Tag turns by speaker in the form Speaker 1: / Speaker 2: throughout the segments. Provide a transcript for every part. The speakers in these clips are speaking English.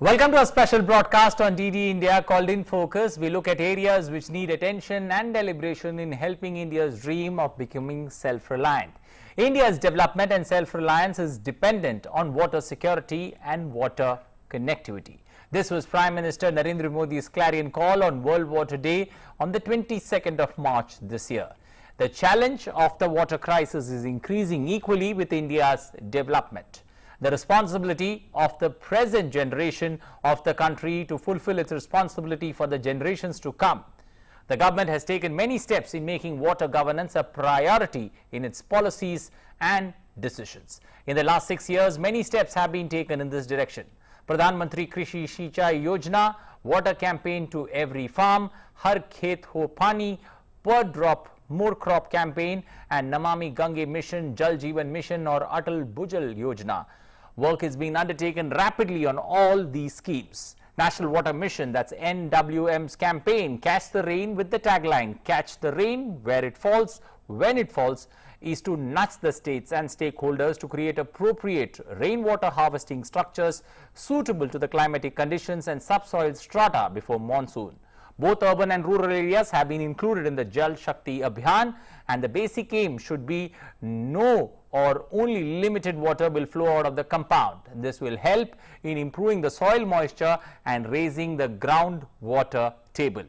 Speaker 1: Welcome to a special broadcast on DD India called In Focus. We look at areas which need attention and deliberation in helping India's dream of becoming self-reliant. India's development and self-reliance is dependent on water security and water connectivity. This was Prime Minister Narendra Modi's clarion call on World Water Day on the 22nd of March this year. The challenge of the water crisis is increasing equally with India's development. The responsibility of the present generation of the country to fulfill its responsibility for the generations to come. The government has taken many steps in making water governance a priority in its policies and decisions. In the last 6 years, many steps have been taken in this direction. Pradhan Mantri Krishi Sinchai Yojana, water campaign to every farm, Har Khet Ho Pani, per drop more crop campaign, and Namami Gange mission, Jal Jeevan mission or Atal Bhujal Yojana. Work is being undertaken rapidly on all these schemes. National Water Mission, that's NWM's campaign, Catch the Rain with the tagline, Catch the Rain where it falls, when it falls, is to nudge the states and stakeholders to create appropriate rainwater harvesting structures suitable to the climatic conditions and subsoil strata before monsoon. Both urban and rural areas have been included in the Jal Shakti Abhiyan, and the basic aim should be no or only limited water will flow out of the compound. This will help in improving the soil moisture and raising the groundwater table.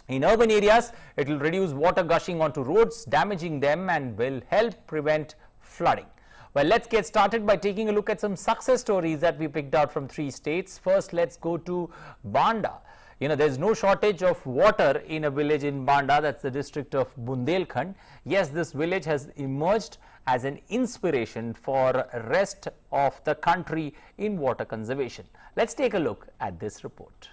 Speaker 1: In urban areas, it will reduce water gushing onto roads, damaging them, and will help prevent flooding. Well, let's get started by taking a look at some success stories that we picked out from 3 states. First, let's go to Banda. There's no shortage of water in a village in Banda, that's the district of Bundelkhand. Yes, this village has emerged as an inspiration for rest of the country in water conservation. Let's take a look at this report.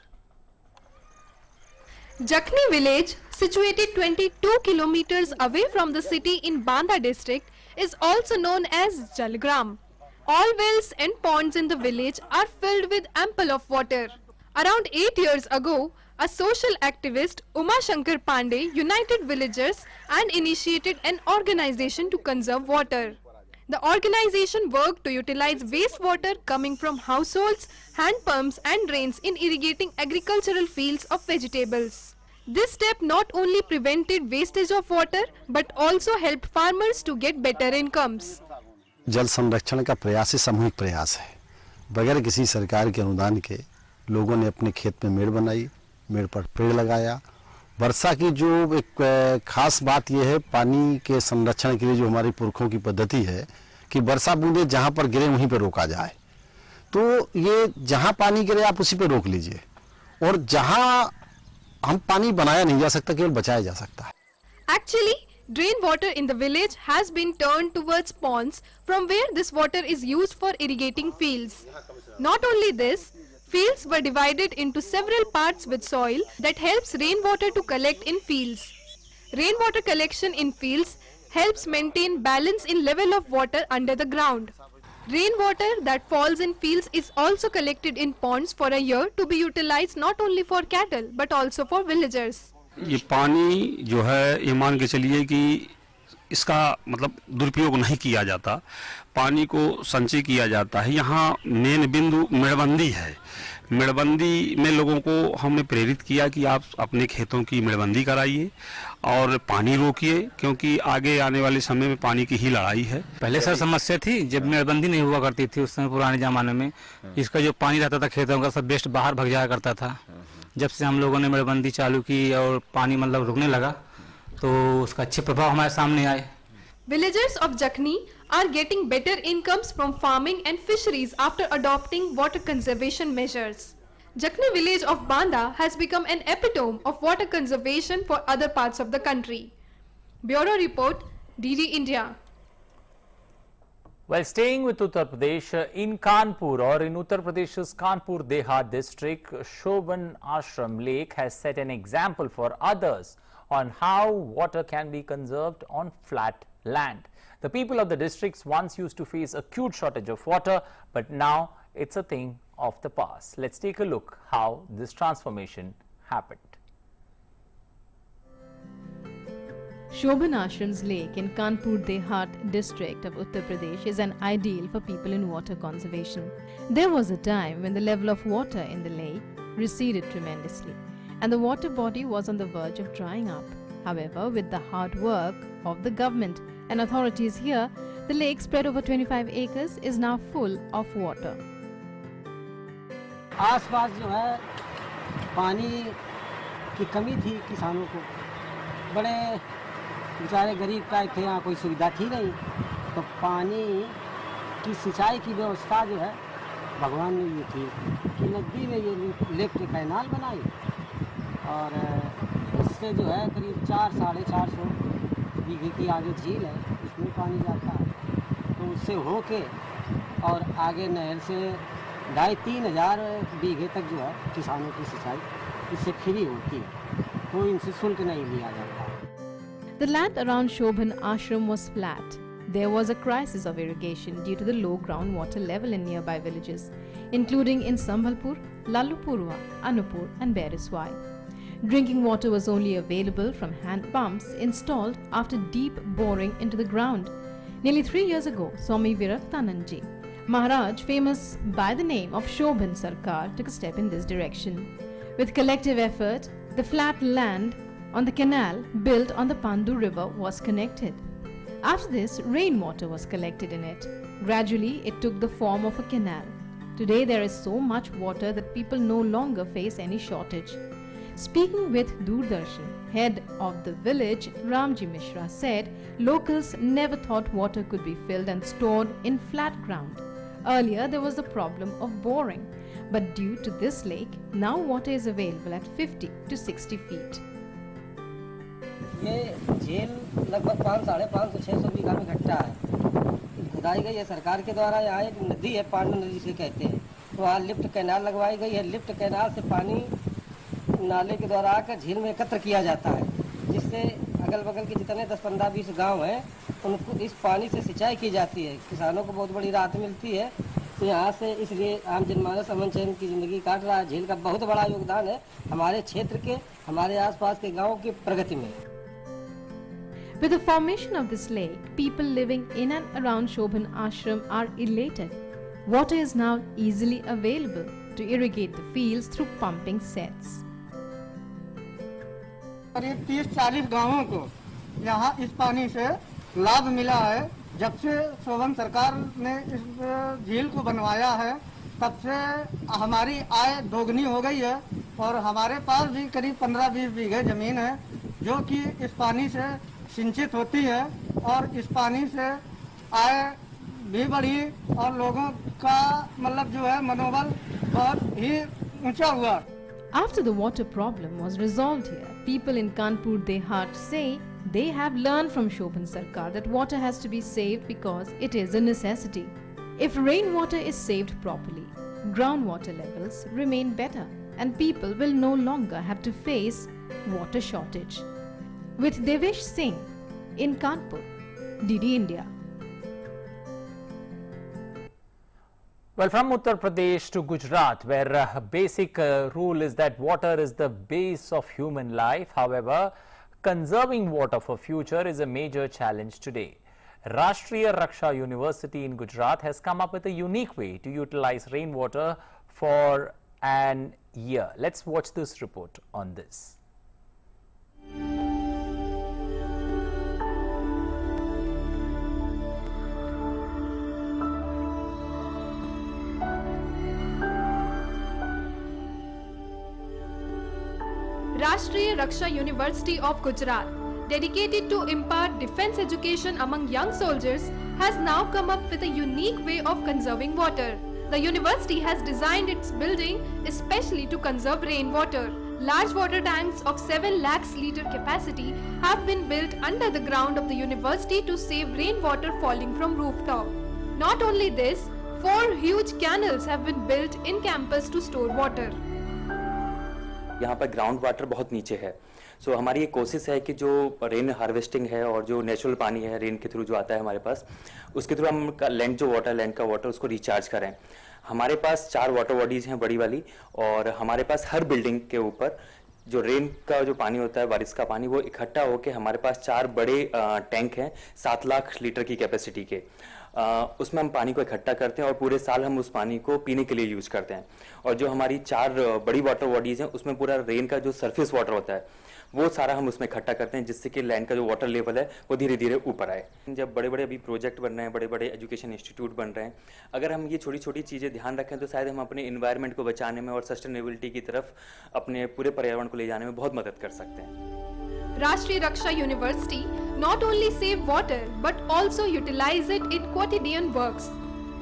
Speaker 2: Jakhni village, situated 22 kilometers away from the city in Banda district, is also known as Jalgram. All wells and ponds in the village are filled with ample of water. Around 8 years ago, a social activist, Uma Shankar Pandey, united villagers and initiated an organization to conserve water. The organization worked to utilize wastewater coming from households, hand pumps and drains in irrigating agricultural fields of vegetables. This step not only prevented wastage of water but also helped farmers to get better incomes.
Speaker 3: जल संरक्षण का प्रयास ही सामूहिक प्रयास है। बगैर किसी सरकार के अनुदान के लोगों ने अपने खेत में मेड़ बनाई, मेड़ पर पेड़ लगाया। वर्षा की जो एक खास बात यह है, पानी के संरक्षण के लिए जो हमारी पुरखों की पद्धति है कि वर्षा बूंदे जहां पर गिरे वहीं पर रोका जाए। तो ये जहां पानी गिरे आप उसी पर रोक लीजिए, और जहां हम पानी बनाया नहीं जा सकता, केवल बचाया जा सकता है।
Speaker 2: Actually, drain water in the village has been turned towards ponds from where this water is used for irrigating fields. Not only this, fields were divided into several parts with soil that helps rainwater to collect in fields. Rainwater collection in fields helps maintain balance in level of water under the ground. Rainwater that falls in fields is also collected in ponds for a year to be utilized not only for cattle but also for villagers.
Speaker 4: ये पानी जो है, ये मान के चलिए कि इसका मतलब दुरुपयोग नहीं किया जाता, पानी को संचय किया जाता है। यहाँ मेन बिंदु मेड़बंदी है। मेड़बंदी में लोगों को हमने प्रेरित किया कि आप अपने खेतों की मेड़बंदी कराइए और पानी रोकिए, क्योंकि आगे आने वाले समय में पानी की ही लड़ाई है।
Speaker 5: पहले सर समस्या थी, जब मेड़बंदी नहीं हुआ करती थी उस समय पुराने ज़माने में, इसका जो पानी रहता था खेतों का सब वेस्ट बाहर भग जाया करता था। जब से हम लोगों ने मेड़बंदी चालू की और पानी मतलब रुकने लगा, तो उसका अच्छे प्रभाव हमारे सामने आए।
Speaker 2: Villagers of Jakhni are getting better incomes from farming and fisheries after adopting water conservation measures. Jakhni village of Banda has become an epitome of water conservation for other parts of the country. Bureau Report, DD India.
Speaker 1: Well, staying with Uttar Pradesh, in Kanpur or in Uttar Pradesh's Kanpur Dehat district, Shobhan Ashram lake has set an example for others on how water can be conserved on flat land. The people of the districts once used to face acute shortage of water, but now it's a thing of the past. Let's take a look how this transformation happened.
Speaker 6: Shobhan Ashram's lake in Kanpur Dehat district of Uttar Pradesh is an ideal for people in water conservation. There was a time when the level of water in the lake receded tremendously and the water body was on the verge of drying up. However, with the hard work of the government and authorities here, the lake spread over 25 acres is now full of water.
Speaker 7: आसपास जो है पानी की कमी थी किसानों को, बड़े बेचारे गरीब टाइप थे, यहाँ कोई सुविधा थी नहीं, तो पानी की सिंचाई की व्यवस्था जो है भगवान ने ये की कि नदी में ये लिफ्ट कैनाल बनाई और इससे जो है करीब 400-450 बीघे की आगे झील है, उसमें पानी जाता है, तो उससे होके और आगे नहर से 2,500-3 हज़ार बीघे तक जो है किसानों की सिंचाई इससे फ्री होती है, कोई इनसे शुल्क नहीं लिया जाता।
Speaker 6: The land around Shobhan Ashram was flat. There was a crisis of irrigation due to the low groundwater level in nearby villages, including in Sambhalpur, Lalupurwa, Anupur and Bereswai. Drinking water was only available from hand pumps installed after deep boring into the ground. Nearly 3 years ago, Swami Viraktanandji Maharaj, famous by the name of Shobhan Sarkar, took a step in this direction. With collective effort, the flat land on the canal built on the Pandu river was connected. After this, rainwater was collected in it. Gradually, it took the form of a canal. Today, there is so much water that people no longer face any shortage. Speaking with Doordarshan, head of the village, Ramji Mishra said locals never thought water could be filled and stored in flat ground. Earlier, there was the problem of boring, but due to this lake, now water is available at 50 to 60 feet.
Speaker 7: ये झील लगभग 500-550-600 बीघा में इकट्ठा है, खुदाई गई है सरकार के द्वारा। यहाँ एक नदी है, पांडू नदी से कहते हैं, तो वहाँ लिफ्ट कैनाल लगवाई गई है। लिफ्ट कैनाल से पानी नाले के द्वारा आकर झील में एकत्र किया जाता है, जिससे अगल बगल के जितने 10-15-20 गांव हैं उनको इस पानी से सिंचाई की जाती है। किसानों को बहुत बड़ी राहत मिलती है, तो यहाँ से इसलिए आम जनमानस अमन चैन की जिंदगी काट रहा है। झील का बहुत बड़ा योगदान है हमारे क्षेत्र के, हमारे आसपास के गाँव की प्रगति में।
Speaker 6: With the formation of this lake, people living in and around Shobhan Ashram are elated. Water is now easily available to irrigate the fields through pumping sets.
Speaker 8: करीब 30-40 गांवों को यहाँ इस पानी से लाभ मिला है। जब से शोभन सरकार ने इस झील को बनवाया है, तब से हमारी आय दोगुनी हो गई है और हमारे पास भी करीब 15-20 बीघे जमीन है, जो कि इस पानी से सिंचित होती है और इस पानी से आय भी बढ़ी और लोगों का मतलब जो है मनोबल बहुत ही ऊंचा हुआ।
Speaker 6: After the water problem was resolved here, people in Kanpur Dehat say they have learned from Shobhan Sarkar that water has to be saved because it is a necessity. If rainwater is saved properly, groundwater levels remain better and people will no longer have to face water shortage. With Devesh Singh in Kanpur, DD India.
Speaker 1: Well, from Uttar Pradesh to Gujarat, where a basic rule is that water is the base of human life. However, conserving water for future is a major challenge today. Rashtriya Raksha University in Gujarat has come up with a unique way to utilize rainwater for an year. Let's watch this report on this.
Speaker 2: Rashtriya Raksha University of Gujarat, dedicated to impart defense education among young soldiers, has now come up with a unique way of conserving water. The university has designed its building especially to conserve rainwater. Large water tanks of 7 lakhs litre capacity have been built under the ground of the university to save rainwater falling from rooftop. Not only this, 4 huge canals have been built in campus to store water.
Speaker 9: यहाँ पर ground water बहुत नीचे है, सो हमारी ये कोशिश है कि जो रेन हार्वेस्टिंग है और जो नेचुरल पानी है रेन के थ्रू जो आता है हमारे पास, उसके थ्रू हम लैंड का वाटर उसको रिचार्ज करें। हमारे पास 4 वाटर बॉडीज हैं बड़ी वाली, और हमारे पास हर बिल्डिंग के ऊपर जो रेन का जो पानी होता है, बारिश का पानी, वो इकट्ठा होकर हमारे पास 4 बड़े टैंक हैं 7 लाख लीटर की कैपेसिटी के। उसमें हम पानी को इकट्ठा करते हैं और पूरे साल हम उस पानी को पीने के लिए यूज़ करते हैं। और जो हमारी 4 बड़ी वाटर बॉडीज़ हैं उसमें पूरा रेन का जो सरफेस वाटर होता है वो सारा हम उसमें इकट्ठा करते हैं, जिससे कि लैंड का जो वाटर लेवल है वो धीरे धीरे ऊपर आए। जब बड़े बड़े अभी प्रोजेक्ट बन रहे हैं, बड़े बड़े एजुकेशन इंस्टीट्यूट बन रहे हैं, अगर हम ये छोटी छोटी चीज़ें ध्यान रखें तो शायद हम अपने इन्वायरमेंट को बचाने में और सस्टेनेबिलिटी की तरफ अपने पूरे पर्यावरण को ले जाने में बहुत मदद कर सकते हैं।
Speaker 2: Rashtriya Raksha University not only save water but also utilize it in quotidian works.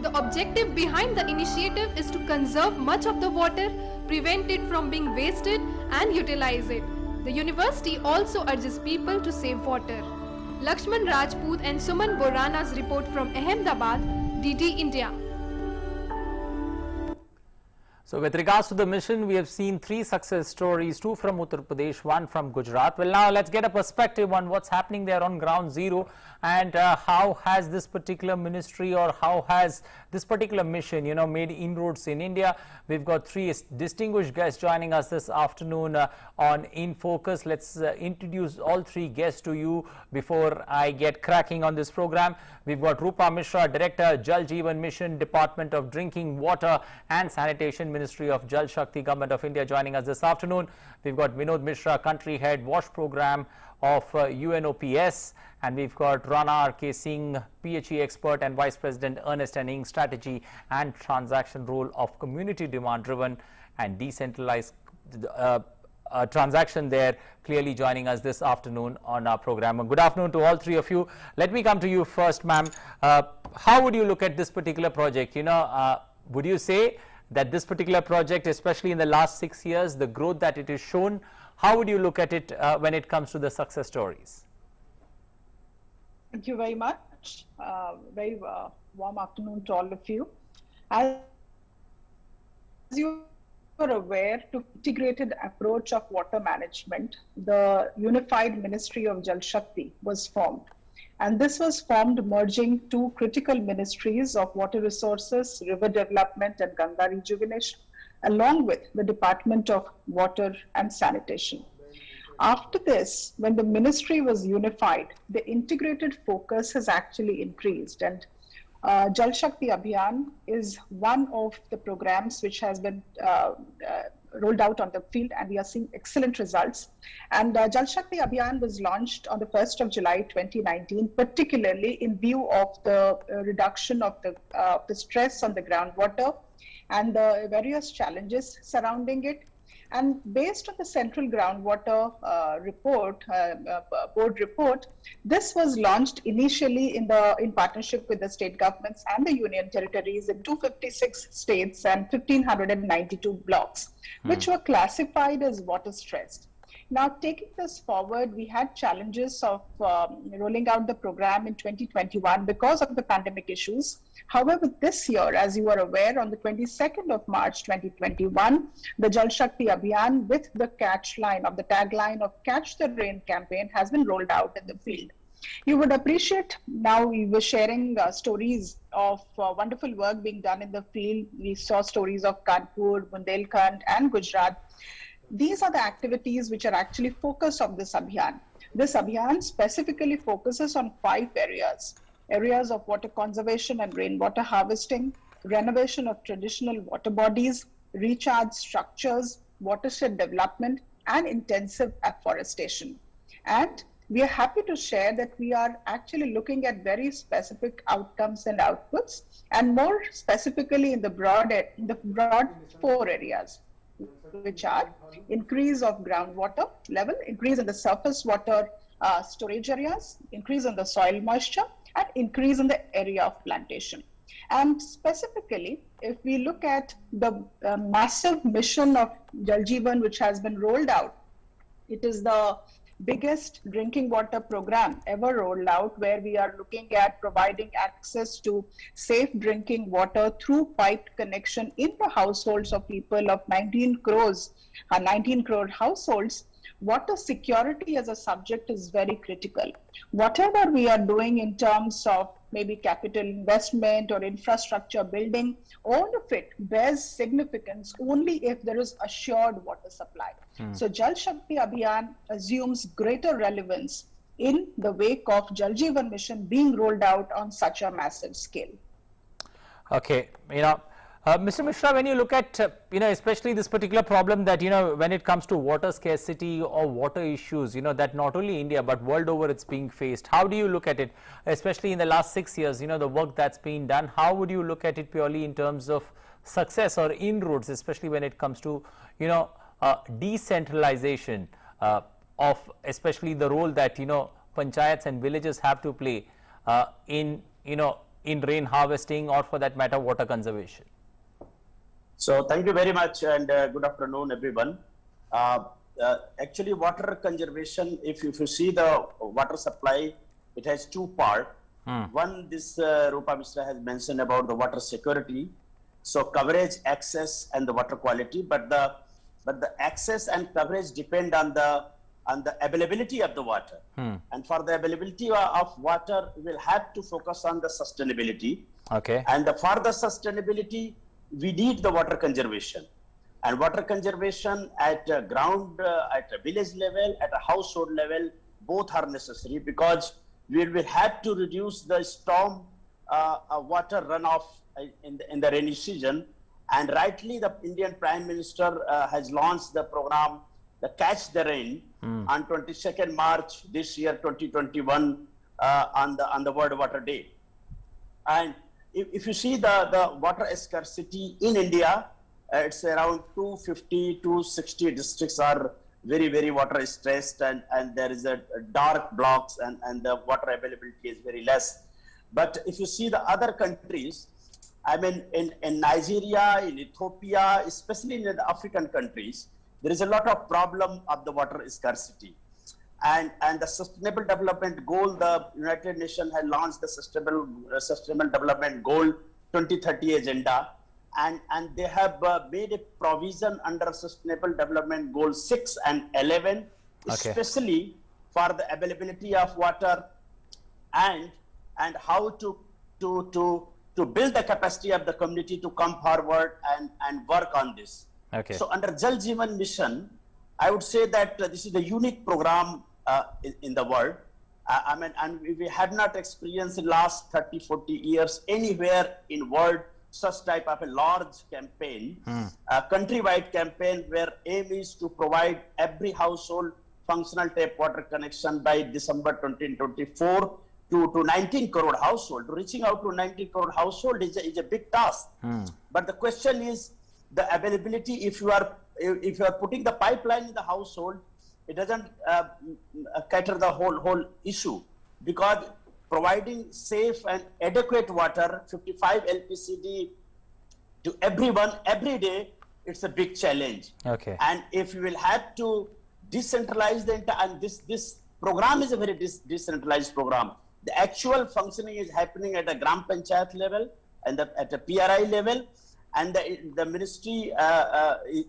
Speaker 2: The objective behind the initiative is to conserve much of the water, prevent it from being wasted and utilize it. The university also urges people to save water. Lakshman Rajput and Suman Borana's report from Ahmedabad, DD India.
Speaker 1: So with regards to the mission, we have seen 3 success stories, 2 from Uttar Pradesh, 1 from Gujarat. Well, now let's get a perspective on what's happening there on ground zero, and how has this particular ministry or how has this particular mission, made inroads in India. We've got 3 distinguished guests joining us this afternoon on In Focus. Let's introduce all 3 guests to you before I get cracking on this program. We've got Rupa Mishra, Director, Jal Jeevan Mission, Department of Drinking Water and Sanitation, Ministry of Jal Shakti, Government of India, joining us this afternoon. We've got Vinod Mishra, Country Head, Wash Program of UNOPS, and we've got Rana R.K. Singh, PHE expert and Vice President, Understanding Strategy and Transaction Role of Community Demand Driven and Decentralized Transaction there, clearly joining us this afternoon on our program. Good afternoon to all 3 of you. Let me come to you first, ma'am. How would you look at this particular project? Would you say that this particular project, especially in the last 6 years, the growth that it has shown, how would you look at it when it comes to the success stories?
Speaker 10: Thank you very much. Very warm afternoon to all of you. As you are aware, to integrated approach of water management, the unified Ministry of Jal Shakti was formed. And this was formed merging 2 critical ministries of water resources, river development and Ganga rejuvenation, along with the Department of Water and Sanitation. After this, when the ministry was unified, the integrated focus has actually increased, and Jal Shakti Abhiyan is one of the programs which has been rolled out on the field, and we are seeing excellent results. And Jal Shakti Abhiyan was launched on the 1st of July 2019, particularly in view of the reduction of the stress on the groundwater and the various challenges surrounding it. And based on the Central Groundwater Board report, this was launched initially in partnership with the state governments and the union territories in 256 states and 1,592 blocks, which were classified as water stressed. Now, taking this forward, we had challenges of rolling out the program in 2021 because of the pandemic issues. However, this year, as you are aware, on the 22nd of March 2021, the Jal Shakti Abhiyan with the tagline of Catch the Rain campaign has been rolled out in the field. You would appreciate, now we were sharing stories of wonderful work being done in the field. We saw stories of Kanpur, Bundelkhand and Gujarat. These are the activities which are actually focused on this Abhiyan. This Abhiyan specifically focuses on 5 areas. Areas of water conservation and rainwater harvesting, renovation of traditional water bodies, recharge structures, watershed development, and intensive afforestation. And we are happy to share that we are actually looking at very specific outcomes and outputs, and more specifically in the broad 4 areas, which are increase of groundwater level, increase in the surface water storage areas, increase in the soil moisture, and increase in the area of plantation. And specifically, if we look at the massive mission of Jal Jeevan, which has been rolled out, it is the biggest drinking water program ever rolled out, where we are looking at providing access to safe drinking water through piped connection in the households of people of 19 crore households. Water security as a subject is very critical. Whatever we are doing in terms of maybe capital investment or infrastructure building, all of it bears significance only if there is assured water supply. So Jal Shakti Abhiyan assumes greater relevance in the wake of Jal Jeevan Mission being rolled out on such a massive scale.
Speaker 1: Okay, Mr. Mishra, when you look at, especially this particular problem that, when it comes to water scarcity or water issues, that not only India but world over it's being faced, how do you look at it, especially in the last 6 years, the work that's been done, how would you look at it purely in terms of success or inroads, especially when it comes to, decentralization of especially the role that, panchayats and villages have to play in rain harvesting or for that matter water conservation?
Speaker 11: So thank you very much and good afternoon everyone. Actually water conservation, if you see the water supply, it has two parts. One, this Rupa Mishra has mentioned about the water security. So coverage, access and the water quality, but the access and coverage depend on the availability of the water. And for the availability of water, we will have to focus on the sustainability.
Speaker 1: Okay.
Speaker 11: And for the sustainability, we need the water conservation. And water conservation at ground, at a village level, at a household level, both are necessary because we will have to reduce the storm water runoff in the rainy season. And rightly, the Indian Prime Minister has launched the program, the Catch the Rain, on 22nd March this year, 2021, on the World Water Day. And if you see the water scarcity in India, it's around 250 to 60 districts are very, very water stressed, and there is a dark blocks and the water availability is very less. But if you see the other countries, I mean, in Nigeria, in Ethiopia, especially in the African countries, there is a lot of problem of the water scarcity. And the Sustainable Development Goal, the United Nations has launched the Sustainable Development Goal 2030 agenda, and they have made a provision under Sustainable Development Goal 6 and 11, especially for the availability of water and how to build the capacity of the community to come forward and work on this.
Speaker 1: Okay.
Speaker 11: So under Jal Jeevan Mission, I would say that this is a unique program in the world. I mean, and we have not experienced in the last 30, 40 years anywhere in world such type of a large campaign, a countrywide campaign where aim is to provide every household functional tap water connection by December 2024 to 19 crore household. Reaching out to 19 crore household is a big task. But the question is the availability. If you are putting the pipeline in the household, it doesn't cater the whole issue, because providing safe and adequate water, 55 LPCD to everyone every day, it's a big challenge.
Speaker 1: Okay.
Speaker 11: And if you will have to decentralize the entire, and this program is a very decentralized program. The actual functioning is happening at a Gram Panchayat level and at a PRI level. And the ministry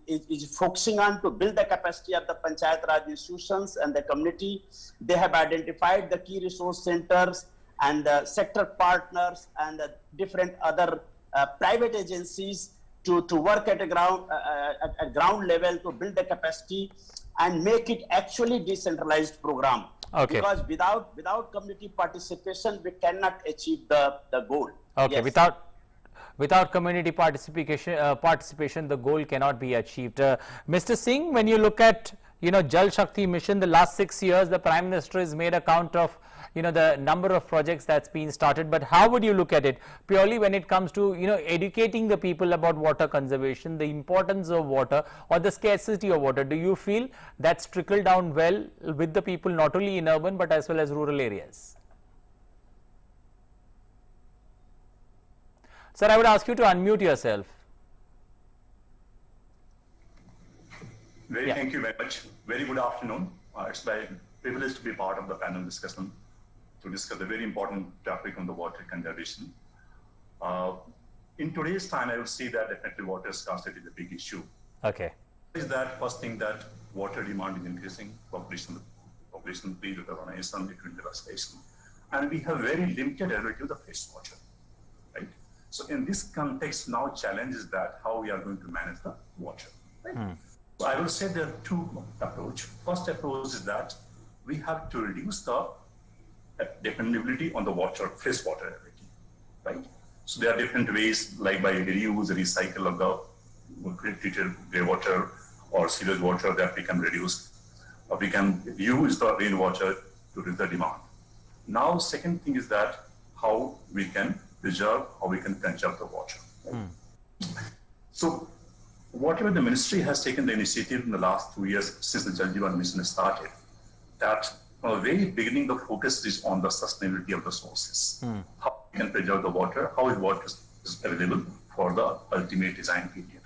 Speaker 11: is focusing on to build the capacity of the Panchayat Raj institutions and the community. They have identified the key resource centers and the sector partners and the different other private agencies to work at a ground level to build the capacity and make it actually decentralized program.
Speaker 1: Okay.
Speaker 11: Because without community participation, we cannot achieve the goal.
Speaker 1: Okay.
Speaker 11: Yes.
Speaker 1: Without community participation, the goal cannot be achieved. Mr. Singh, when you look at Jal Shakti Mission, the last 6 years, the Prime Minister has made a count of the number of projects that's been started. But how would you look at it purely when it comes to educating the people about water conservation, the importance of water or the scarcity of water? Do you feel that's trickled down well with the people not only in urban but as well as rural areas? Sir, I would ask you to unmute yourself.
Speaker 12: Thank you very much. Very good afternoon. It's my privilege to be part of the panel discussion to discuss a very important topic on the water conservation. In today's time, I would say that definitely water scarcity is a big issue.
Speaker 1: Okay.
Speaker 12: Is that first thing that water demand is increasing, population pre-urbanization, between devastation. and we have very limited availability of the fresh water, right? So in this context, now challenge is that how we are going to manage the water, right? So I will say there are two approaches. First approach is that we have to reduce the dependability on the water, fresh water availability, right? So there are different ways, like by reuse, recycle of the treated grey water or sewage water that we can reduce. Or we can use the rainwater to reduce the demand. Now, second thing is that how we can preserve, how we can conserve the water. Right? So, whatever the ministry has taken the initiative in the last 2 years since the Jal Jeevan Mission started, that from the very beginning, the focus is on the sustainability of the sources. How we can preserve the water, how water is available for the ultimate design period.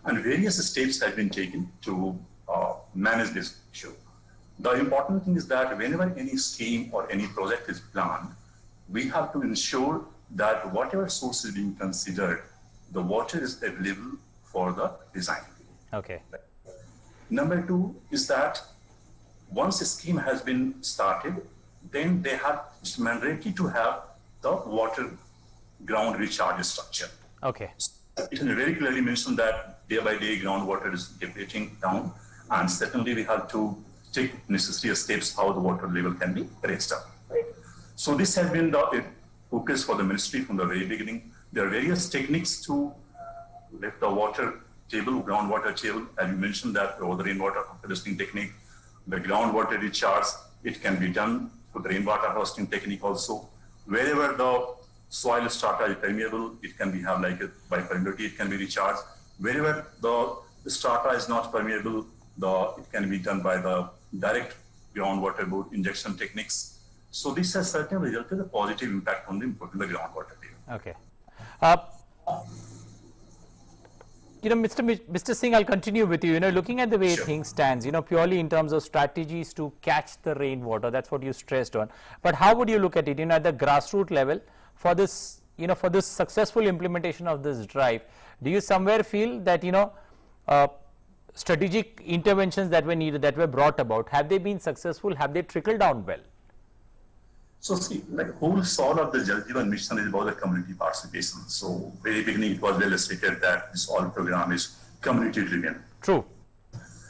Speaker 12: And various steps have been taken to manage this issue. The important thing is that whenever any scheme or any project is planned, we have to ensure that whatever source is being considered, the water is available for the design period.
Speaker 1: Okay.
Speaker 12: Number two is that once a scheme has been started, then they have, it's mandatory to have the water ground recharge structure.
Speaker 1: Okay.
Speaker 12: It is very clearly mentioned that day by day groundwater is depleting down, and secondly, we have to take necessary steps how the water level can be raised up. Right? So this has been the focus for the ministry from the very beginning. There are various techniques to lift the water table, groundwater table, and you mentioned that over the rainwater harvesting technique, the groundwater recharge, it can be done with the rainwater harvesting technique also. Wherever the soil strata is permeable, it can be have like a, by permeability, it can be recharged. Wherever the strata is not permeable, it can be done by the direct groundwater board injection techniques. So this has certainly resulted in a positive impact on the groundwater table.
Speaker 1: Okay. You know, Mr. Singh, I'll continue with you. You know, looking at the way things stands, you know, purely in terms of strategies to catch the rainwater, that's what you stressed on. But how would you look at it, you know, at the grassroots level for this, you know, for this successful implementation of this drive? Do you somewhere feel that, you know, strategic interventions that were needed, that were brought about, have they been successful? Have they trickled down well?
Speaker 12: So see, like whole soul of the Jal Jeevan Mission is about the community participation. So very beginning it was well stated that this all program is community driven.
Speaker 1: True.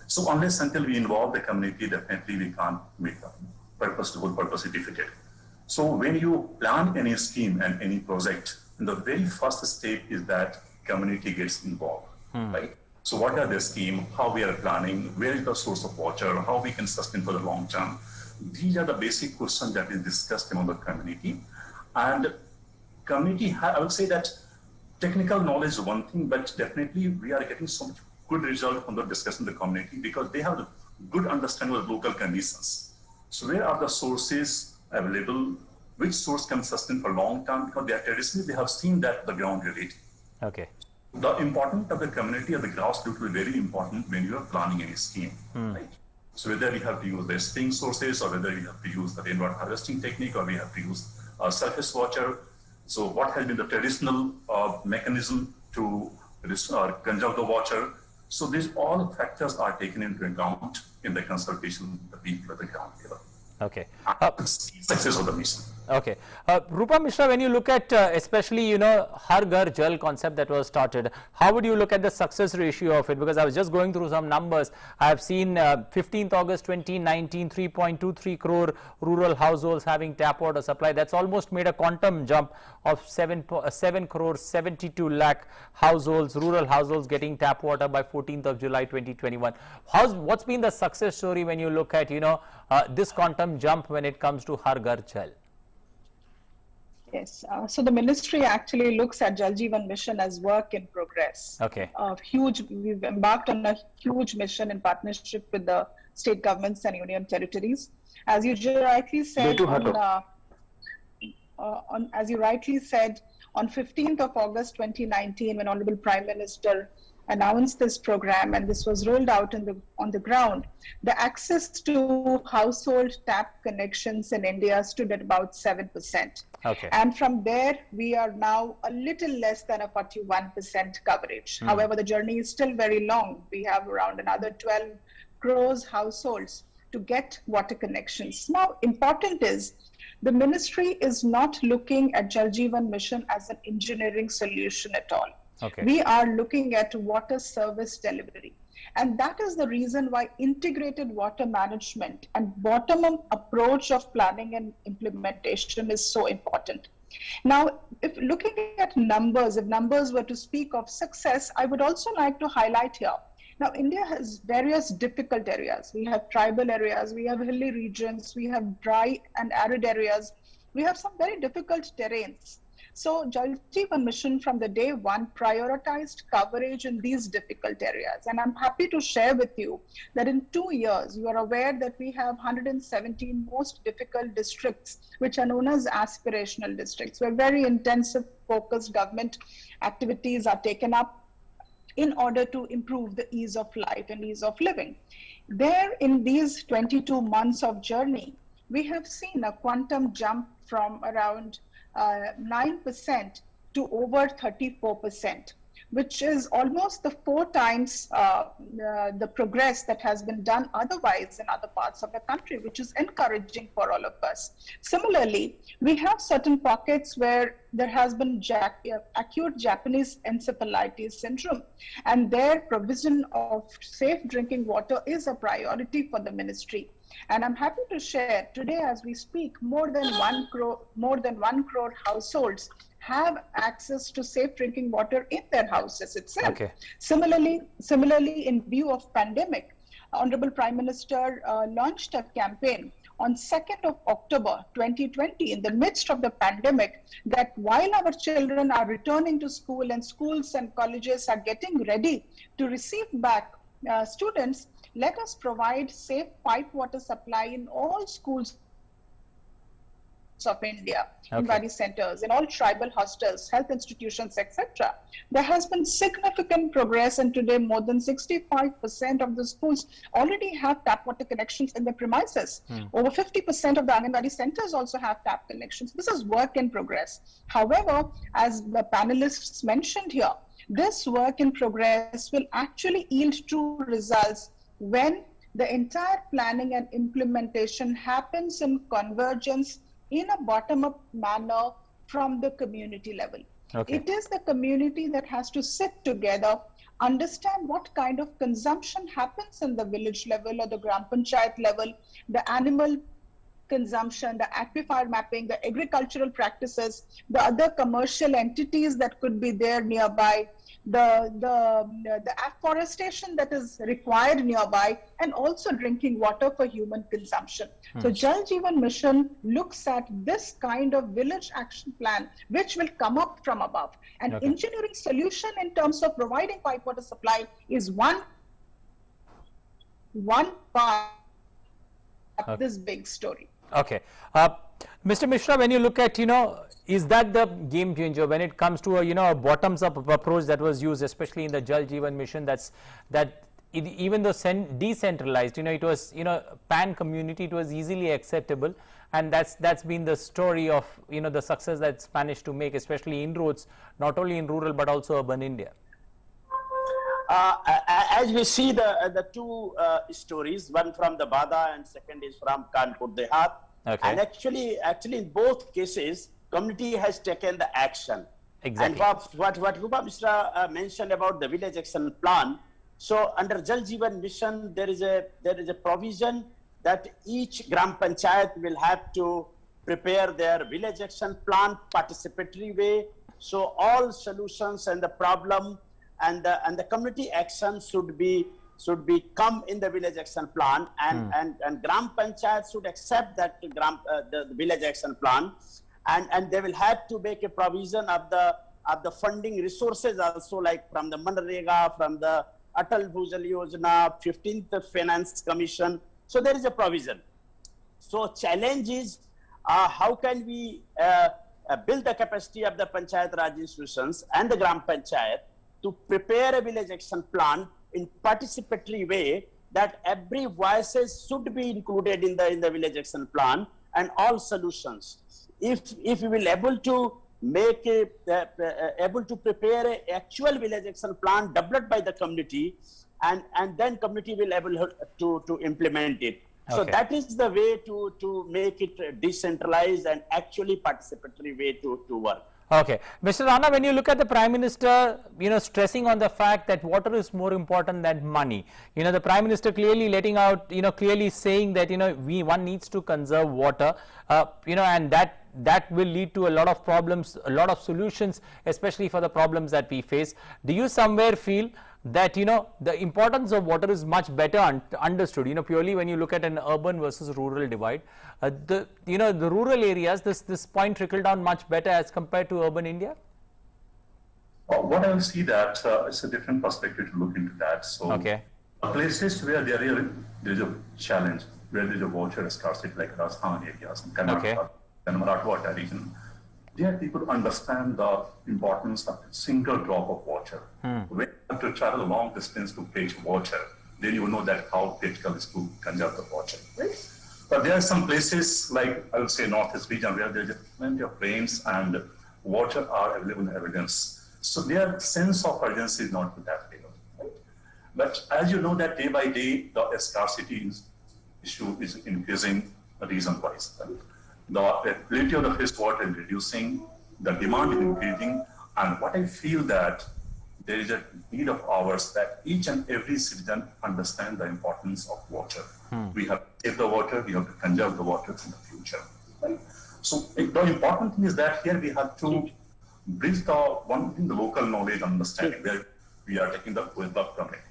Speaker 12: So unless until we involve the community, definitely we can't make the purpose, the whole purpose is defeated. So when you plan any scheme and any project, the very first step is that community gets involved, right? So what are the scheme, how we are planning, where is the source of water, how we can sustain for the long term. These are the basic questions that is discussed among the community. And community, I would say that technical knowledge is one thing, but definitely we are getting some good result from the discussion in the community because they have a good understanding of local conditions. So where are the sources available, which source can sustain for long term, because they are traditionally, they have seen that the ground reality.
Speaker 1: Okay.
Speaker 12: The importance of the community of the grassroots will be very important when you are planning any scheme, right? So whether we have to use the spring sources or whether we have to use the rainwater harvesting technique or we have to use surface water. So what has been the traditional mechanism to conserve the water? So these all factors are taken into account in the consultation with the people at the ground level.
Speaker 1: Okay.
Speaker 12: Success of the mission.
Speaker 1: Okay. Rupa Mishra, when you look at especially, you know, Har Ghar Jal concept that was started, how would you look at the success ratio of it? Because I was just going through some numbers. I have seen 15th August 2019, 3.23 crore rural households having tap water supply. That's almost made a quantum jump of 7 crore 72 lakh households, rural households getting tap water by 14th of July 2021. What's been the success story when you look at, you know, this quantum jump when it comes to Har Ghar Jal?
Speaker 10: Yes, so the ministry actually looks at Jal Jeevan Mission as work in progress.
Speaker 1: Okay.
Speaker 10: We've embarked on a huge mission in partnership with the state governments and union territories. As you rightly said, on 15th of August 2019, when Honorable Prime Minister announced this program and this was rolled out on the ground, the access to household tap connections in India stood at about 7%.
Speaker 1: Okay.
Speaker 10: And from there, we are now a little less than a 41% coverage. However, the journey is still very long. We have around another 12 crores households to get water connections. Now, important is the ministry is not looking at Jal Jeevan Mission as an engineering solution at all.
Speaker 1: Okay.
Speaker 10: We are looking at water service delivery. And that is the reason why integrated water management and bottom-up approach of planning and implementation is so important. Now, if looking at numbers, if numbers were to speak of success, I would also like to highlight here. Now, India has various difficult areas. We have tribal areas, we have hilly regions, we have dry and arid areas. We have some very difficult terrains. So Jal Jeevan Mission from the day one prioritized coverage in these difficult areas. And I'm happy to share with you that in 2 years, you are aware that we have 117 most difficult districts, which are known as aspirational districts, where very intensive focused government activities are taken up in order to improve the ease of life and ease of living. There, in these 22 months of journey, we have seen a quantum jump from around 9% to over 34%, which is almost the 4 times the progress that has been done otherwise in other parts of the country, which is encouraging for all of us. Similarly, we have certain pockets where there has been acute Japanese encephalitis syndrome, and their provision of safe drinking water is a priority for the ministry. And I'm happy to share today, as we speak, more than 1 crore households have access to safe drinking water in their houses itself.
Speaker 1: Okay.
Speaker 10: Similarly, in view of pandemic, Honorable Prime Minister launched a campaign on 2nd of October 2020, in the midst of the pandemic, that while our children are returning to school and schools and colleges are getting ready to receive back students, let us provide safe pipe water supply in all schools of India, in various centers, in all tribal hostels, health institutions, etc. There has been significant progress, and today more than 65% of the schools already have tap water connections in their premises. Over 50% of the Anganwadi centers also have tap connections. This is work in progress. However, as the panelists mentioned here, this work in progress will actually yield true results when the entire planning and implementation happens in convergence in a bottom-up manner from the community level.
Speaker 1: Okay.
Speaker 10: It is the community that has to sit together, understand what kind of consumption happens in the village level or the Gram Panchayat level, the animal consumption, the aquifer mapping, the agricultural practices, the other commercial entities that could be there nearby, the afforestation that is required nearby, and also drinking water for human consumption. So Jal Jeevan Mission looks at this kind of village action plan, which will come up from above. And engineering solution in terms of providing pipe water supply is one part of this big story.
Speaker 1: Okay. Mr. Mishra, when you look at, is that the game changer when it comes to a bottoms-up approach that was used, especially in the Jal Jeevan Mission? Even though decentralized, it was pan community, it was easily acceptable, and that's been the story of the success that's managed to make, especially inroads, not only in rural but also urban India.
Speaker 11: As we see the two stories, one from the Banda and second is from Kanpur Dehat.
Speaker 1: Okay.
Speaker 11: And actually in both cases, community has taken the action.
Speaker 1: Exactly.
Speaker 11: And what Rupa Mishra mentioned about the village action plan. So under Jal Jeevan Mission, there is a provision that each Gram Panchayat will have to prepare their village action plan participatory way. So all solutions and the problem and the community action should be come in the village action plan, and Gram Panchayat should accept that the village action plan, and they will have to make a provision of the funding resources also, like from the Manrega, from the Atal Bhujal Yojana, 15th Finance Commission. So there is a provision. So challenge is how can we build the capacity of the Panchayat Raj institutions and the Gram Panchayat to prepare a village action plan in participatory way, that every voices should be included in the village action plan and all solutions. If we will able to make able to prepare a actual village action plan developed by the community, and then community will able to implement it. So that is the way to make it decentralized and actually participatory way to work.
Speaker 1: Okay. Mr. Rana, when you look at the Prime Minister, stressing on the fact that water is more important than money, the Prime Minister clearly letting out, clearly saying that, one needs to conserve water, and that will lead to a lot of problems, a lot of solutions, especially for the problems that we face. Do you somewhere feel that, the importance of water is much better understood, purely when you look at an urban versus rural divide? The rural areas, this point trickle down much better as compared to urban India?
Speaker 12: What I will see that it's a different perspective to look into that. So places where there is a challenge, where there is a water scarcity, like Rajasthan areas and Karnataka and Marathwada region, there people understand the importance of a single drop of water. When you have to travel a long distance to fetch water, then you know that how critical it is to conserve the water. Right? But there are some places like, I would say, northeast region where there is plenty of rains and water are available in abundance. So their sense of urgency is not to that level. Right? But as you know that day by day, the scarcity issue is increasing region-wise. Right? The availability of the fresh water is reducing, the demand is increasing, and what I feel that there is a need of ours that each and every citizen understand the importance of water. We have to save the water, we have to conserve the water in the future. Right? So the important thing is that here we have to bridge the local knowledge understanding where we are taking the wisdom from it.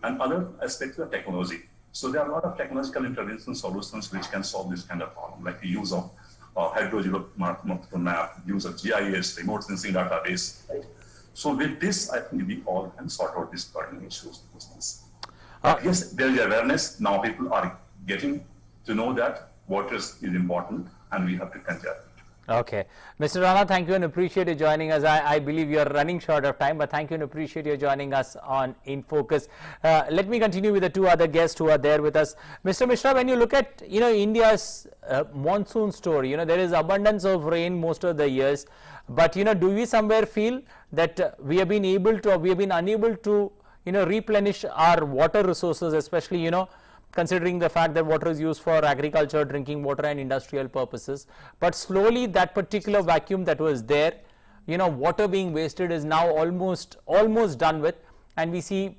Speaker 12: And other aspects of technology. So there are a lot of technological intervention solutions which can solve this kind of problem, like the use of hydrogeological map, use of GIS, remote sensing database. Right? So with this, I think we all can sort out these burning issues. Yes, there is awareness. Now people are getting to know that water is important and we have to conserve it.
Speaker 1: Okay. Mr. Rana, thank you and appreciate you joining us. I believe you are running short of time, but thank you and appreciate you joining us on In Focus. Let me continue with the two other guests who are there with us. Mr. Mishra, when you look at, India's monsoon story, there is abundance of rain most of the years, but, do we somewhere feel that we have been unable to, replenish our water resources, especially, considering the fact that water is used for agriculture, drinking water and industrial purposes. But slowly that particular vacuum that was there, water being wasted is now almost done with, and we see,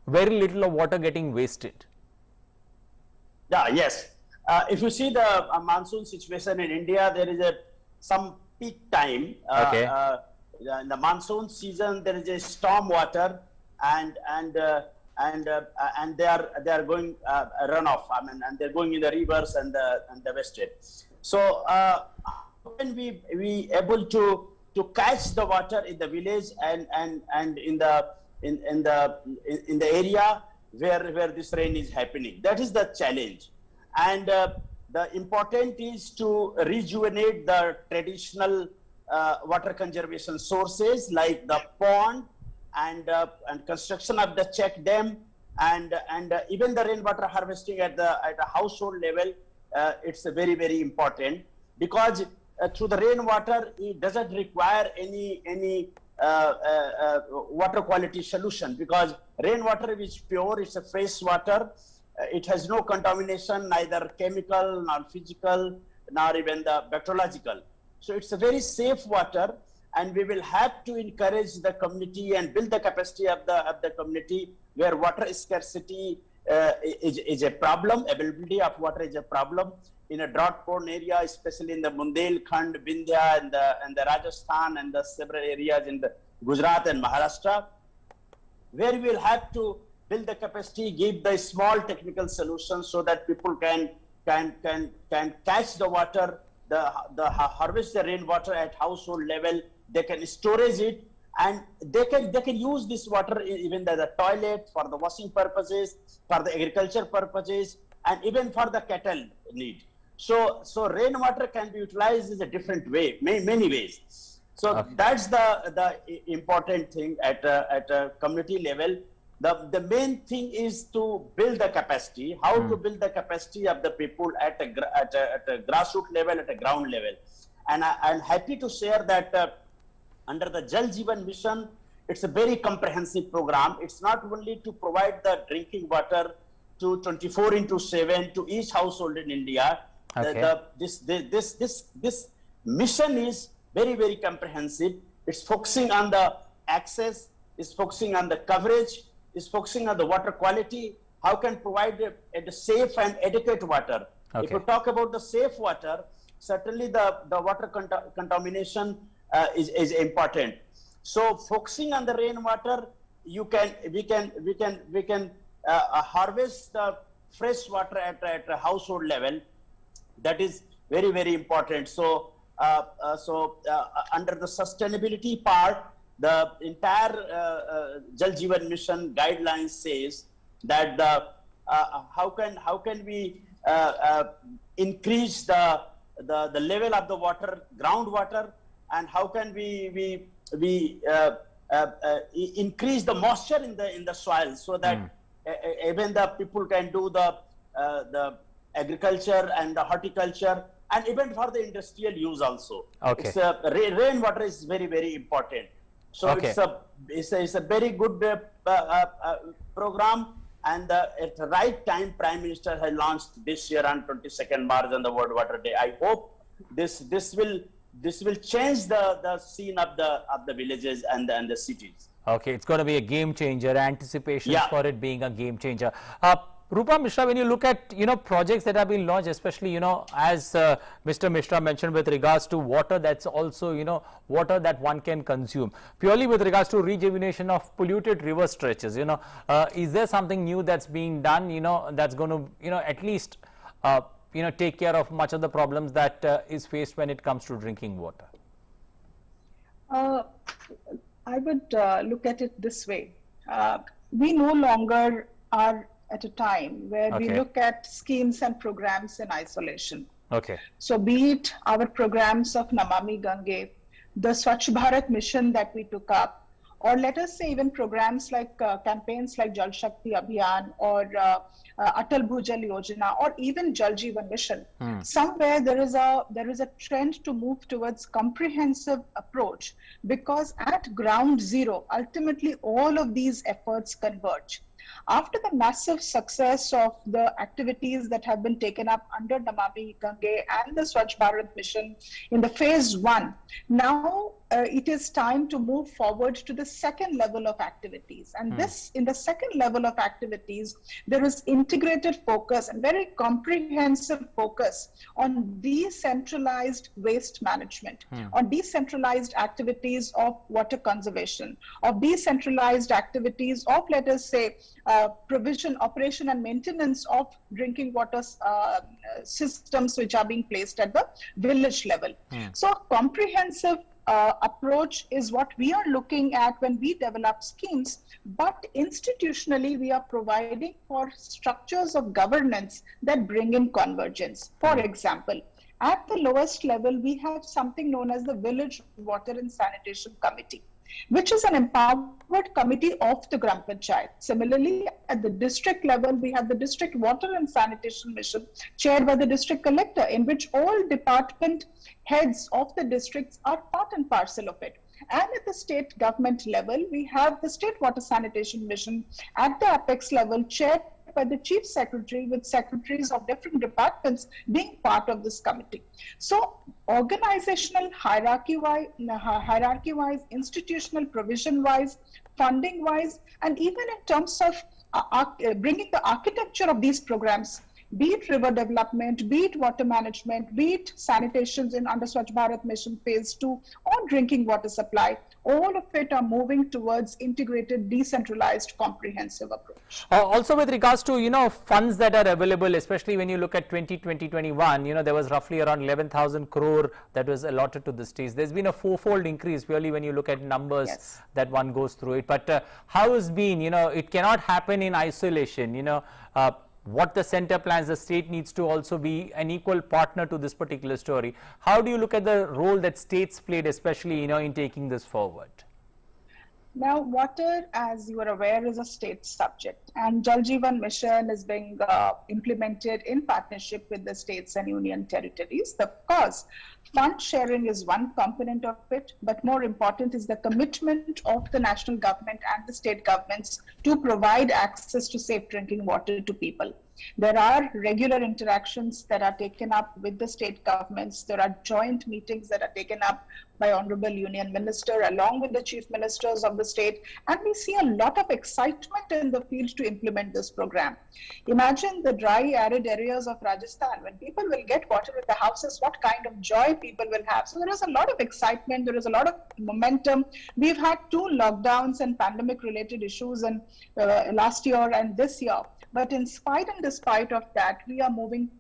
Speaker 1: very little of water getting wasted.
Speaker 11: Yeah, yes. If you see the monsoon situation in India, there is some peak time. In the monsoon season, there is a storm water and they are going runoff. And they're going in the rivers and the wasted. So how can we able to catch the water in the village and in the area where this rain is happening? That is the challenge. And the important is to rejuvenate the traditional water conservation sources like the pond and construction of the check dam and even the rainwater harvesting at a household level. It's very, very important because through the rainwater it doesn't require any water quality solution, because rainwater is pure, it's a fresh water. It has no contamination, neither chemical, nor physical, nor even the bacteriological. So it's a very safe water, and we will have to encourage the community and build the capacity of the community where water scarcity is a problem, availability of water is a problem. In a drought-prone area, especially in the Bundelkhand, Vindhya, and the Rajasthan, and the several areas in the Gujarat and Maharashtra, where we will have to build the capacity, give the small technical solutions so that people can catch the water, harvest the rainwater at household level. They can storage it, and they can use this water even the toilet, for the washing purposes, for the agriculture purposes, and even for the cattle need. So rainwater can be utilized in a different way, many ways. So that's the important thing at a community level. The main thing is to build the capacity, how to build the capacity of the people at a grassroots level, at a ground level. And I'm happy to share that under the Jal Jeevan Mission, it's a very comprehensive program. It's not only to provide the drinking water to 24/7 to each household in India.
Speaker 1: Okay.
Speaker 11: This mission is very, very comprehensive. It's focusing on the access, it's focusing on the coverage, it's focusing on the water quality, how can provide a safe and adequate water.
Speaker 1: Okay.
Speaker 11: If you talk about the safe water, certainly the water contamination is important. So focusing on the rainwater, we can harvest the fresh water at a household level. That is very, very important. So under the sustainability part, the entire Jal Jeevan Mission guidelines says that how can we increase the level of the water, groundwater, and how can we increase the moisture in the soil, so that even the people can do the agriculture and the horticulture, and even for the industrial use also.
Speaker 1: Okay.
Speaker 11: It's rainwater is very, very important. So
Speaker 1: Okay.
Speaker 11: it's a very good program, and at the right time, Prime Minister has launched this year on 22nd March on the World Water Day. I hope this will change the scene of the villages and the cities.
Speaker 1: Okay, it's going to be a game changer. Anticipation
Speaker 11: Yeah.
Speaker 1: for it being a game changer. Rupa Mishra, when you look at projects that have been launched, especially as Mr. Mishra mentioned, with regards to water, that's also water that one can consume. Purely with regards to rejuvenation of polluted river stretches, is there something new that's being done? That's going to at least take care of much of the problems that is faced when it comes to drinking water.
Speaker 10: I would look at it this way. We no longer are at a time where we
Speaker 1: Okay.
Speaker 10: look at schemes and programs in isolation.
Speaker 1: Okay.
Speaker 10: So be it our programs of Namami Gange, the Swachh Bharat mission that we took up, or let us say even programs like campaigns like Jal Shakti Abhiyan or Atal Bhujal Yojana, or even Jal Jeevan Mission. Somewhere there is a trend to move towards comprehensive approach, because at ground zero, ultimately all of these efforts converge. After the massive success of the activities that have been taken up under Namami Gange and the Swachh Bharat mission in the phase 1, now it is time to move forward to the second level of activities. And in the second level of activities, there is integrated focus and very comprehensive focus on decentralized waste management, on decentralized activities of water conservation, of decentralized activities of, let us say, provision, operation and maintenance of drinking water systems which are being placed at the village level. So comprehensive approach is what we are looking at when we develop schemes, but institutionally we are providing for structures of governance that bring in convergence. For example, at the lowest level, we have something known as the Village Water and Sanitation Committee, which is an empowered committee of the Gram Panchayat. Similarly, at the district level, we have the District Water and Sanitation Mission, chaired by the District Collector, in which all department heads of the districts are part and parcel of it. And at the state government level, we have the State Water Sanitation Mission at the apex level, chaired by the Chief Secretary, with secretaries of different departments being part of this committee. So organizational hierarchy-wise, institutional provision-wise, funding-wise, and even in terms of bringing the architecture of these programs, be it river development, be it water management, be it sanitations in under Swachh Bharat Mission Phase 2, or drinking water supply, all of it are moving towards integrated, decentralized, comprehensive approach.
Speaker 1: Also with regards to, funds that are available, especially when you look at 2020-21, there was roughly around 11,000 crore that was allotted to the states. There's been a fourfold increase purely when you look at numbers that one goes through it. But how has been, it cannot happen in isolation, what the center plans, the state needs to also be an equal partner to this particular story. How do you look at the role that states played, especially, in taking this forward?
Speaker 10: Now, water, as you are aware, is a state subject, and Jal Jeevan Mission is being implemented in partnership with the states and union territories. Of course, fund sharing is one component of it, but more important is the commitment of the national government and the state governments to provide access to safe drinking water to people. There are regular interactions that are taken up with the state governments. There are joint meetings that are taken up by Honorable Union Minister along with the chief ministers of the state. And we see a lot of excitement in the field to implement this program. Imagine the dry, arid areas of Rajasthan. When people will get water in the houses, what kind of joy people will have. So there is a lot of excitement. There is a lot of momentum. We've had 2 lockdowns and pandemic related issues in last year and this year. But in spite and despite of that, we are moving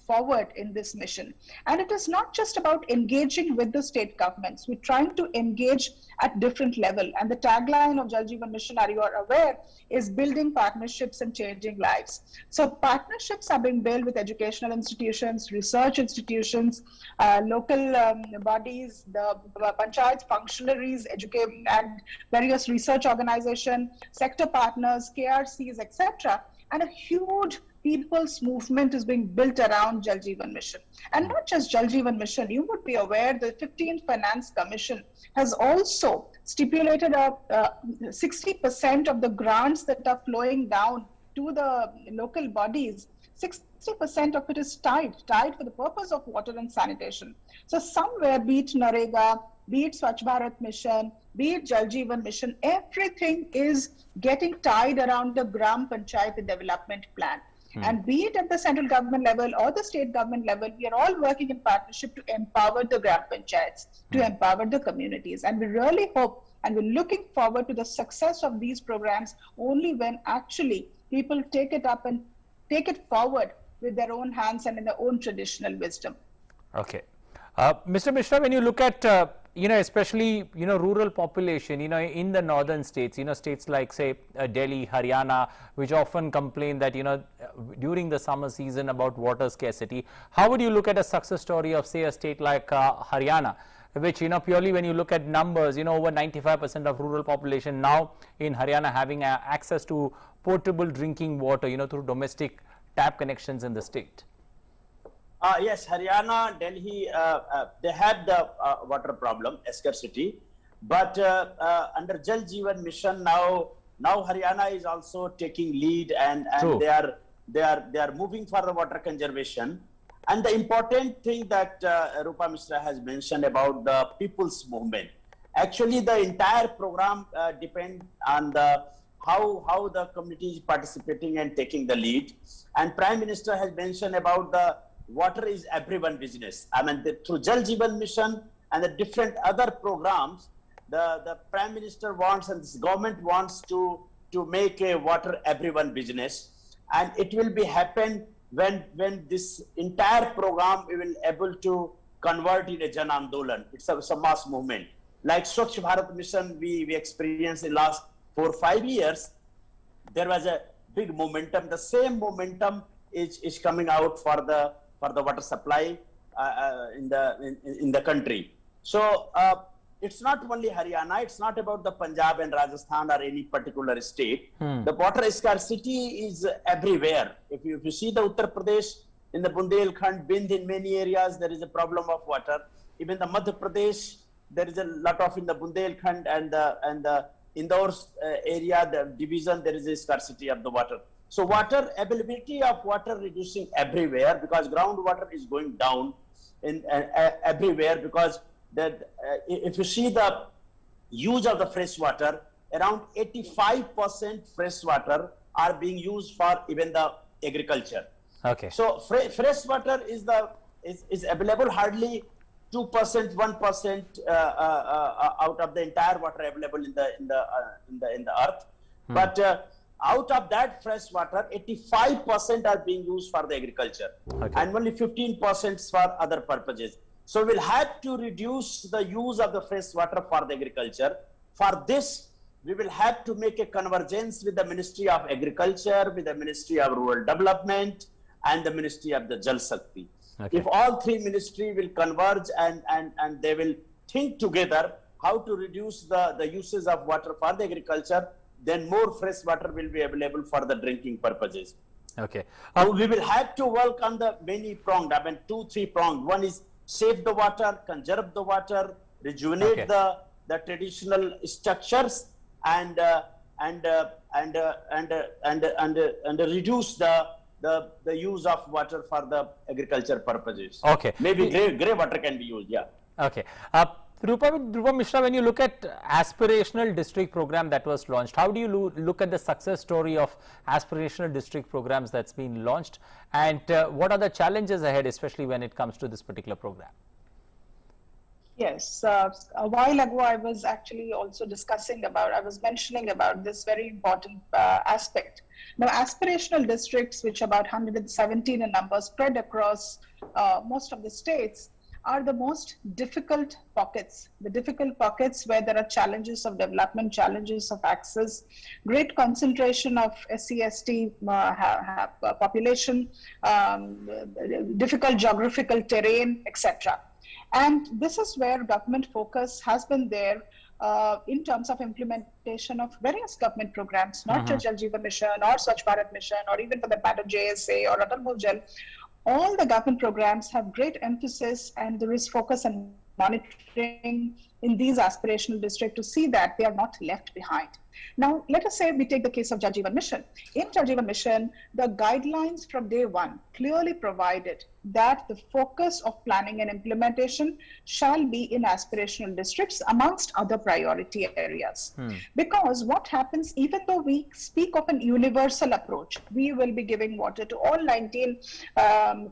Speaker 10: forward in this mission. And it is not just about engaging with the state governments. We're trying to engage at different level. And the tagline of Jal Jeevan Mission, are you aware, is building partnerships and changing lives. So partnerships are being built with educational institutions, research institutions, local bodies, the panchayats, functionaries, and various research organizations, sector partners, KRCs, etc. And a huge people's movement is being built around Jal Jeevan Mission. And not just Jal Jeevan Mission, you would be aware the 15th Finance Commission has also stipulated 60% of the grants that are flowing down to the local bodies. 60% of it is tied for the purpose of water and sanitation. So somewhere, be it Narega, be it Swachh Bharat Mission, be it Jal Jeevan Mission, everything is getting tied around the Gram Panchayat Development Plan. And be it at the central government level or the state government level, we are all working in partnership to empower the Gram Panchayats, to empower the communities. And we really hope and we're looking forward to the success of these programs only when actually people take it up and take it forward with their own hands and in their own traditional wisdom.
Speaker 1: Okay. Mr. Mishra, when you look at, especially, rural population, in the northern states, states like, say, Delhi, Haryana, which often complain that, during the summer season about water scarcity, how would you look at a success story of, say, a state like Haryana, which, purely when you look at numbers, over 95% of rural population now in Haryana having access to potable drinking water, through domestic tap connections in the state?
Speaker 11: Yes, Haryana, Delhi, they had the water problem, scarcity, but under Jal Jeevan Mission now Haryana is also taking lead, and they are moving for the water conservation. And the important thing that Rupa Mishra has mentioned about the people's movement, actually the entire program depends on how the community is participating and taking the lead. And Prime Minister has mentioned about the water is everyone business. I mean, through Jal Jeevan Mission and the different other programs, the Prime Minister wants and this government wants to make a water everyone business. And it will be happen when this entire program we will able to convert in a Jan Andolan. It's a mass movement. Like Swachh Bharat Mission we experienced in last 4 or 5 years, there was a big momentum. The same momentum is coming out for the water supply in the country. So it's not only Haryana, it's not about the Punjab and Rajasthan or any particular state. The water scarcity is everywhere. If you see the Uttar Pradesh, in the Bundelkhand, Bind, in many areas there is a problem of water. Even the Madhya Pradesh, there is a lot of in the Bundelkhand and the Indore area, the division, there is a scarcity of the water. So water availability of water reducing everywhere because groundwater is going down in everywhere, because that if you see the use of the fresh water, around 85% fresh water are being used for even the agriculture.
Speaker 1: Okay.
Speaker 11: So fresh water is available hardly 2%, 1% out of the entire water available in the earth. But out of that fresh water, 85% are being used for the agriculture, and only 15% for other purposes. So we'll have to reduce the use of the fresh water for the agriculture. For this, we will have to make a convergence with the Ministry of Agriculture, with the Ministry of Rural Development, and the Ministry of the Jal Shakti. If all three ministries will converge and they will think together how to reduce the uses of water for the agriculture, then more fresh water will be available for the drinking purposes.
Speaker 1: Okay.
Speaker 11: So we will have to work on the many pronged, I mean 2-3 pronged. One is save the water, conserve the water, rejuvenate the traditional structures, and reduce the use of water for the agriculture purposes.
Speaker 1: Okay.
Speaker 11: Maybe grey water can be used. Yeah.
Speaker 1: Okay. Rupa Mishra, when you look at aspirational district program that was launched, how do you look at the success story of aspirational district programs that's been launched, and what are the challenges ahead, especially when it comes to this particular program?
Speaker 10: Yes, a while ago I was actually also I was mentioning about this very important aspect. Now, aspirational districts, which are about 117 in number, spread across most of the states, are the most difficult pockets, where there are challenges of development, challenges of access, great concentration of SC/ST population, difficult geographical terrain, etc. And this is where government focus has been there in terms of implementation of various government programs, not just Jal Jeevan Mission or Swachh Bharat Mission, or even for the matter JSA or Atal Bhujal. All the government programs have great emphasis, and there is focus and monitoring in these aspirational districts to see that they are not left behind. Now, let us say we take the case of Jal Jeevan Mission. In Jal Jeevan Mission, the guidelines from day one clearly provided that the focus of planning and implementation shall be in aspirational districts amongst other priority areas. Because what happens, even though we speak of an universal approach, we will be giving water to all 19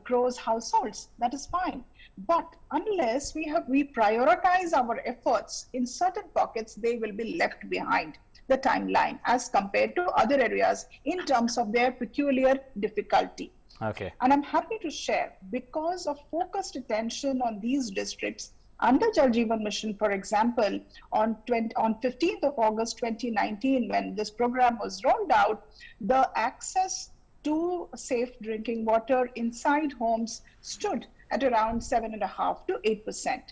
Speaker 10: crores households, that is fine. But unless we prioritize our efforts in certain pockets, they will be left behind the timeline as compared to other areas in terms of their peculiar difficulty.
Speaker 1: Okay.
Speaker 10: And I'm happy to share, because of focused attention on these districts, under Jal Jeevan Mission, for example, on 15th of August 2019, when this program was rolled out, the access to safe drinking water inside homes stood at around 7.5 to 8%.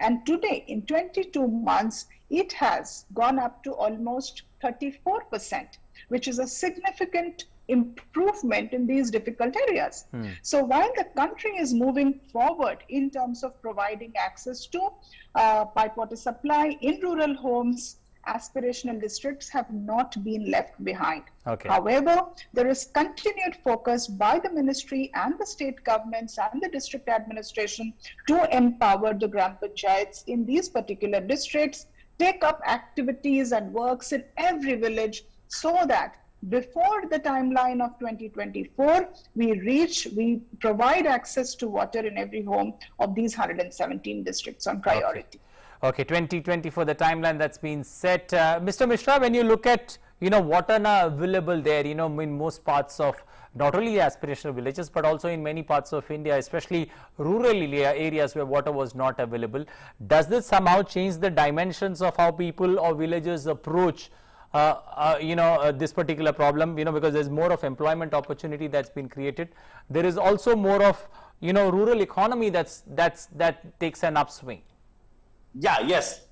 Speaker 10: And today, in 22 months, it has gone up to almost 34%, which is a significant improvement in these difficult areas. So while the country is moving forward in terms of providing access to pipe water supply in rural homes, aspirational districts have not been left behind.
Speaker 1: Okay.
Speaker 10: However, there is continued focus by the ministry and the state governments and the district administration to empower the Gram Panchayats in these particular districts, take up activities and works in every village, so that before the timeline of 2024, we provide access to water in every home of these 117 districts on priority.
Speaker 1: Okay, 2024, the timeline that's been set. Mr. Mishra, when you look at, water now available there, in most parts of not only the aspirational villages, but also in many parts of India, especially rural areas where water was not available, does this somehow change the dimensions of how people or villagers approach this particular problem, because there's more of employment opportunity that's been created. There is also more of, rural economy that takes an upswing.
Speaker 11: Yeah, yes.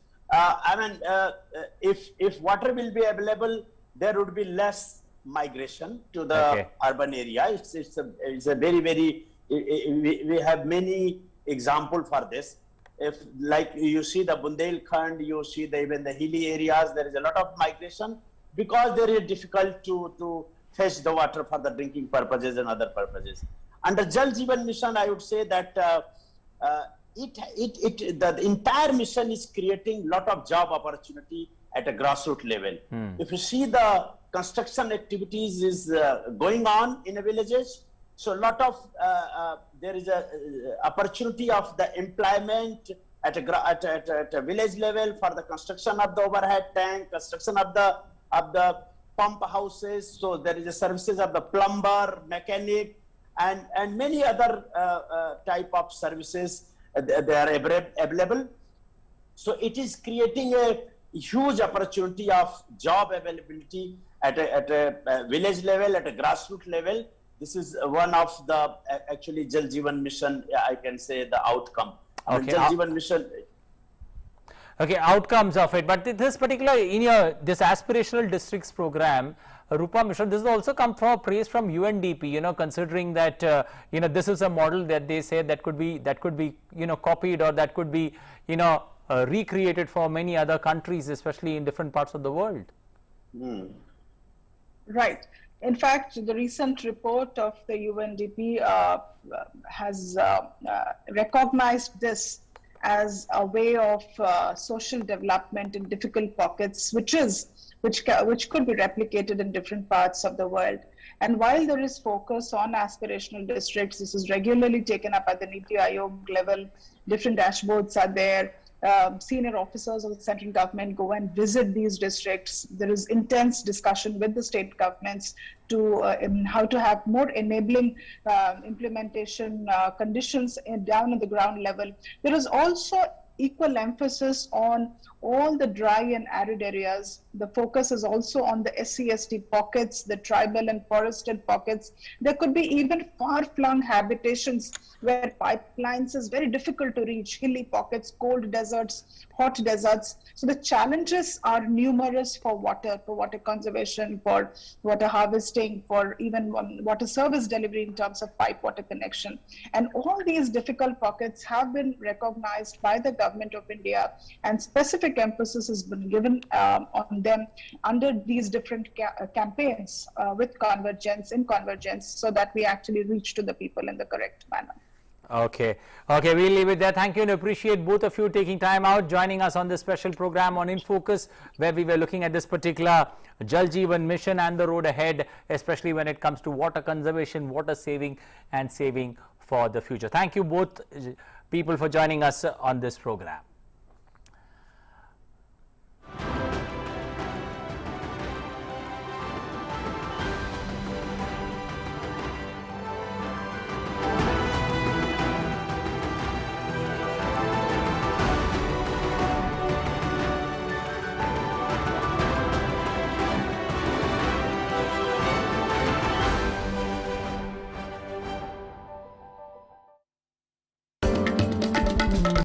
Speaker 11: If water will be available, there would be less migration to the urban area. It's a very, very, we have many examples for this. If, like, you see the Bundelkhand, you see even the hilly areas, there is a lot of migration because they are difficult to fetch the water for the drinking purposes and other purposes. Under Jal Jeevan Mission, I would say that the entire mission is creating lot of job opportunity at a grassroots level. If you see, the construction activities is going on in the villages, so a lot of there is a opportunity of the employment at a village level for the construction of the overhead tank, construction of the pump houses. So there is a services of the plumber, mechanic, and many other type of services. They are available. So it is creating a huge opportunity of job availability at a village level, at a grassroots level. This is one of the actually Jal Jeevan Mission, I can say, the outcome.
Speaker 1: Okay.
Speaker 11: Jal Jeevan Mission.
Speaker 1: Okay, outcomes of it. But this particular, in this aspirational districts program, Rupa Mishra, this has also come from praise from UNDP, considering that, this is a model that they say that could be, copied, or that could be, recreated for many other countries, especially in different parts of the world.
Speaker 10: Right. In fact, the recent report of the UNDP has recognized this as a way of social development in difficult pockets, which could be replicated in different parts of the world. And while there is focus on aspirational districts, this is regularly taken up at the Niti Aayog level. Different dashboards are there. Senior officers of the central government go and visit these districts. There is intense discussion with the state governments to how to have more enabling implementation conditions down at the ground level. There is also equal emphasis on all the dry and arid areas. The focus is also on the SC/ST pockets, the tribal and forested pockets. There could be even far-flung habitations where pipelines is very difficult to reach, hilly pockets, cold deserts, hot deserts. So the challenges are numerous for water conservation, for water harvesting, for even water service delivery in terms of pipe water connection. And all these difficult pockets have been recognized by the government of India, and specific emphasis has been given on them under these different campaigns with convergence, so that we actually reach to the people in the correct manner.
Speaker 1: Okay, we'll leave it there. Thank you, and appreciate both of you taking time out, joining us on this special program on In Focus, where we were looking at this particular Jal Jeevan mission and the road ahead, especially when it comes to water conservation, water saving, and saving for the future. Thank you both people for joining us on this program.